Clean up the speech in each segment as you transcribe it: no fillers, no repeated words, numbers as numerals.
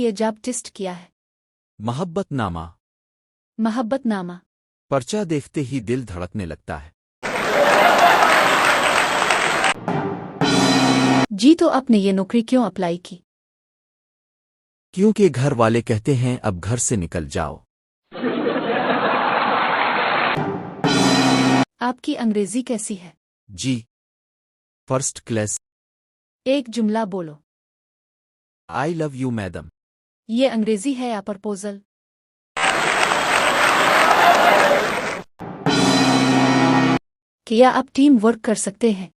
ये job test किया है? मोहब्बतनामा। मोहब्बतनामा। पर्चा देखते ही दिल धड़कने लगता है। जी, तो आपने ये नौकरी क्यों अप्लाई की? क्योंकि घर वाले कहते हैं अब घर से निकल जाओ। आपकी अंग्रेजी कैसी है? जी, फर्स्ट क्लास। एक जुमला बोलो। I love you madam. ये अंग्रेजी है या प्रपोजल? क्या आप टीम वर्क कर सकते हैं?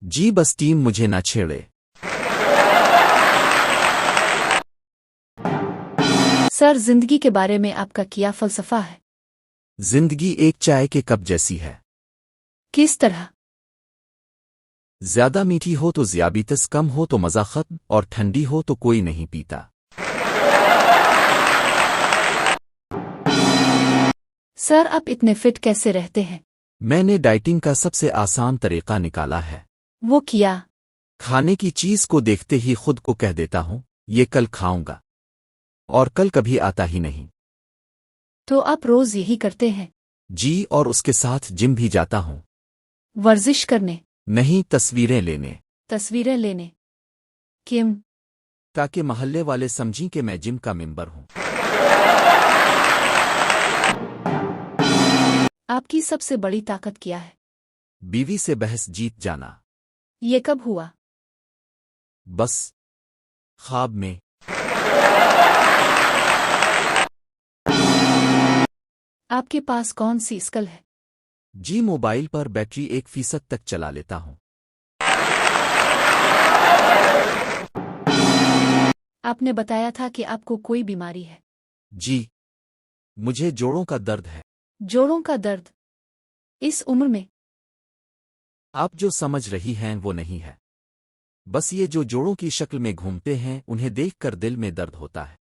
जी, बस टीम मुझे ना छेड़े। सर, जिंदगी के बारे में आपका क्या फलसफा है? जिंदगी एक चाय के कप जैसी है। किस तरह? ज्यादा मीठी हो तो ज़ियाबितस, कम हो तो मज़ा खत्म, और ठंडी हो तो कोई नहीं पीता। सर, आप इतने फिट कैसे रहते हैं? मैंने डाइटिंग का सबसे आसान तरीका निकाला है। वो किया? खाने की चीज को देखते ही खुद को कह देता हूं ये कल खाऊंगा, और कल कभी आता ही नहीं। तो आप रोज यही करते हैं? जी, और उसके साथ जिम भी जाता हूं। वर्जिश करने? नहीं, तस्वीरें लेने। तस्वीरें लेने? क्यों? ताकि मोहल्ले वाले समझें कि मैं जिम का मेंबर हूं। आपकी सबसे बड़ी ताकत क्या है? बीवी से बहस जीत जाना। ये कब हुआ? बस ख्वाब में। आपके पास कौन सी स्किल है? जी, मोबाइल पर बैटरी 1% तक चला लेता हूं। आपने बताया था कि आपको कोई बीमारी है। जी, मुझे जोड़ों का दर्द है। जोड़ों का दर्द? इस उम्र में? आप जो समझ रही हैं वो नहीं है। बस ये जो जोड़ों की शक्ल में घूमते हैं उन्हें देखकर दिल में दर्द होता है।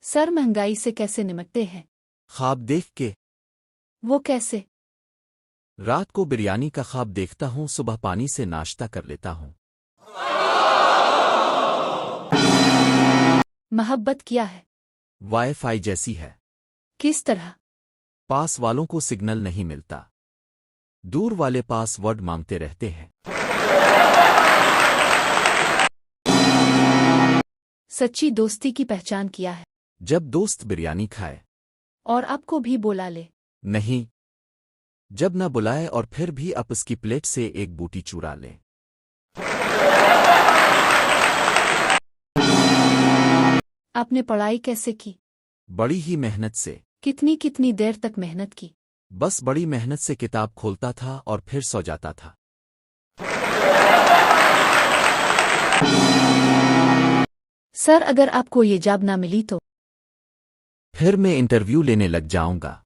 सर, महंगाई से कैसे निपटते हैं? ख्वाब देख के। वो कैसे? रात को बिरयानी का ख्वाब देखता हूं, सुबह पानी से नाश्ता कर लेता हूं। मोहब्बत क्या है? वाईफाई जैसी है। किस तरह? पास वालों को सिग्नल नहीं मिलता, दूर वाले पासवर्ड मांगते रहते हैं। सच्ची दोस्ती की पहचान क्या है? जब दोस्त बिरयानी खाए और आपको भी बुला ले? नहीं, जब न बुलाए और फिर भी आप उसकी प्लेट से एक बूटी चुरा लें। आपने पढ़ाई कैसे की? बड़ी ही मेहनत से। कितनी कितनी देर तक मेहनत की? बस बड़ी मेहनत से किताब खोलता था और फिर सो जाता था। सर, अगर आपको ये जॉब ना मिली तो? फिर मैं इंटरव्यू लेने लग जाऊंगा।